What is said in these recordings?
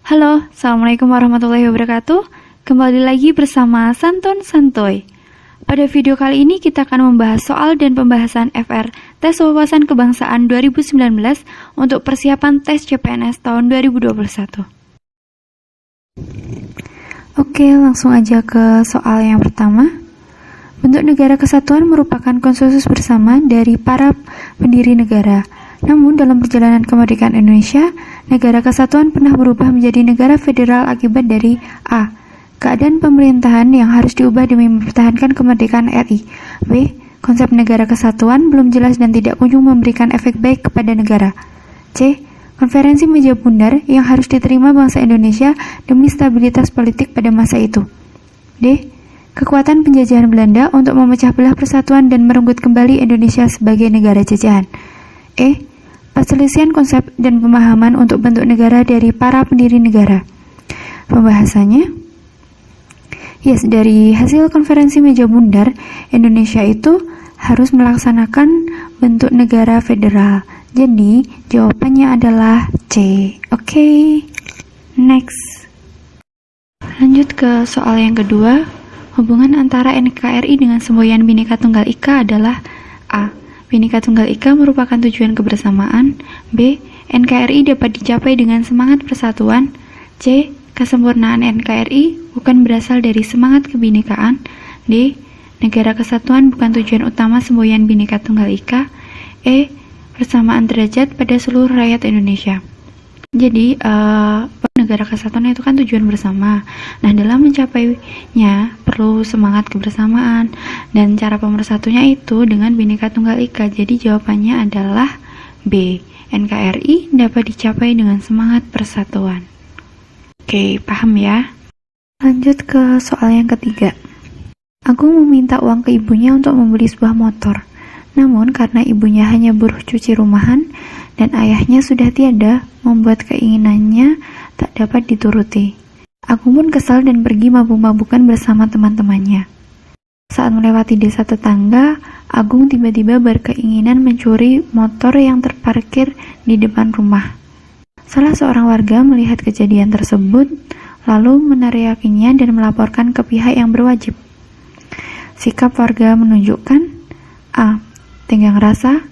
Halo, Assalamualaikum warahmatullahi wabarakatuh. Kembali lagi bersama Santun Santuy. Pada video kali ini kita akan membahas soal dan pembahasan FR Tes Wawasan Kebangsaan 2019 untuk persiapan tes CPNS tahun 2021. Oke, langsung aja ke soal yang pertama. Bentuk negara kesatuan merupakan konsensus bersama dari para pendiri negara. Namun, dalam perjalanan kemerdekaan Indonesia, negara kesatuan pernah berubah menjadi negara federal akibat dari A. Keadaan pemerintahan yang harus diubah demi mempertahankan kemerdekaan RI. B. Konsep negara kesatuan belum jelas dan tidak kunjung memberikan efek baik kepada negara. C. Konferensi meja bundar yang harus diterima bangsa Indonesia demi stabilitas politik pada masa itu. D. Kekuatan penjajahan Belanda untuk memecah belah persatuan dan merenggut kembali Indonesia sebagai negara jajahan. E. Perselisihan konsep dan pemahaman untuk bentuk negara dari para pendiri negara. Pembahasannya, dari hasil konferensi meja bundar, Indonesia itu harus melaksanakan bentuk negara federal. Jadi, jawabannya adalah C. Oke, next. Lanjut ke soal yang kedua. Hubungan antara NKRI dengan semboyan Bhinneka Tunggal Ika adalah A. Bhinneka Tunggal Ika merupakan tujuan kebersamaan. B. NKRI dapat dicapai dengan semangat persatuan. C. Kesempurnaan NKRI bukan berasal dari semangat kebinekaan. D. Negara kesatuan bukan tujuan utama semboyan Bhinneka Tunggal Ika. E. Persamaan derajat pada seluruh rakyat Indonesia. Jadi, negara kesatuan itu kan tujuan bersama. Nah, dalam mencapainya perlu semangat kebersamaan, dan cara pemersatunya itu dengan Bhinneka Tunggal Ika. Jadi jawabannya adalah B. NKRI dapat dicapai dengan semangat persatuan. Oke, paham ya? Lanjut ke soal yang ketiga. Agung meminta uang ke ibunya untuk membeli sebuah motor. Namun karena ibunya hanya buruh cuci rumahan dan ayahnya sudah tiada, membuat keinginannya tak dapat dituruti. Agung pun kesal dan pergi mabuk-mabukan bersama teman-temannya. Saat melewati desa tetangga, Agung tiba-tiba berkeinginan mencuri motor yang terparkir di depan rumah. Salah seorang warga melihat kejadian tersebut, lalu meneriakinya dan melaporkan ke pihak yang berwajib. Sikap warga menunjukkan A. Tenggang rasa,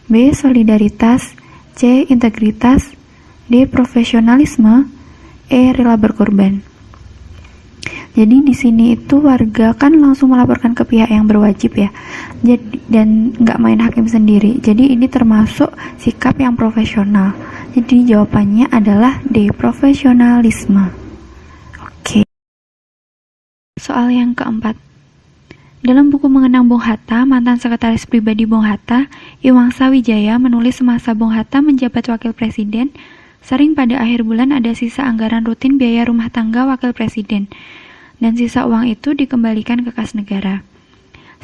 B. Solidaritas, C. Integritas, D. Profesionalisme, E. Rela berkorban. Jadi di sini itu warga kan langsung melaporkan ke pihak yang berwajib ya. Dan nggak main hakim sendiri. Jadi ini termasuk sikap yang profesional. Jadi jawabannya adalah D. Profesionalisme. Oke. Soal yang keempat. Dalam buku Mengenang Bung Hatta, mantan sekretaris pribadi Bung Hatta, Iwangsa Wijaya menulis semasa Bung Hatta menjabat wakil presiden, sering pada akhir bulan ada sisa anggaran rutin biaya rumah tangga wakil presiden, dan sisa uang itu dikembalikan ke kas negara.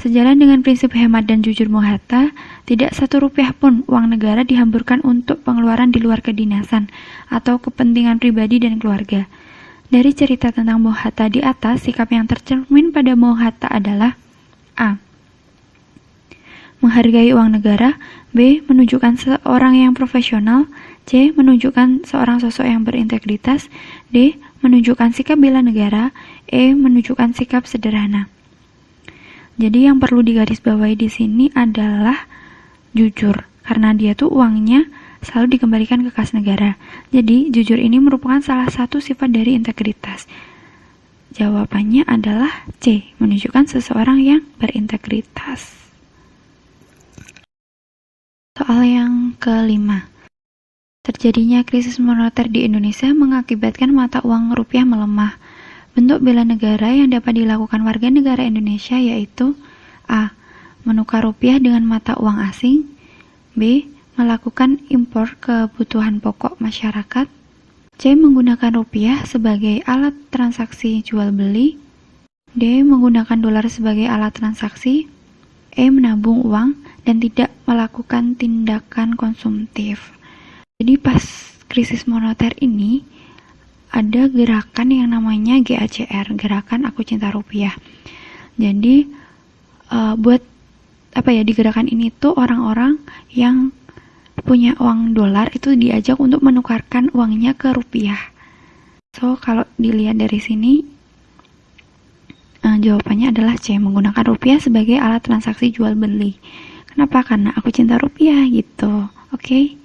Sejalan dengan prinsip hemat dan jujur Bung Hatta, tidak satu rupiah pun uang negara dihamburkan untuk pengeluaran di luar kedinasan atau kepentingan pribadi dan keluarga. Dari cerita tentang Bung Hatta di atas, sikap yang tercermin pada Bung Hatta adalah A. Menghargai uang negara. B. Menunjukkan seorang yang profesional. C. Menunjukkan seorang sosok yang berintegritas. D. Menunjukkan sikap bela negara. E. Menunjukkan sikap sederhana. Jadi yang perlu digarisbawahi di sini adalah jujur, karena dia tuh uangnya selalu dikembalikan ke kas negara. Jadi jujur ini merupakan salah satu sifat dari integritas. Jawabannya adalah C. Menunjukkan seseorang yang berintegritas. Soal yang kelima. Terjadinya krisis moneter di Indonesia mengakibatkan mata uang rupiah melemah. Bentuk bela negara yang dapat dilakukan warga negara Indonesia yaitu A. Menukar rupiah dengan mata uang asing. B. Melakukan impor kebutuhan pokok masyarakat. C. Menggunakan rupiah sebagai alat transaksi jual beli. D. Menggunakan dolar sebagai alat transaksi. E. Menabung uang dan tidak melakukan tindakan konsumtif. Jadi pas krisis moneter ini ada gerakan yang namanya GACR, Gerakan Aku Cinta Rupiah. Jadi di gerakan ini tuh orang-orang yang punya uang dolar itu diajak untuk menukarkan uangnya ke rupiah. So, kalau dilihat dari sini, jawabannya adalah C, menggunakan rupiah sebagai alat transaksi jual beli. Kenapa? Karena aku cinta rupiah gitu. Oke?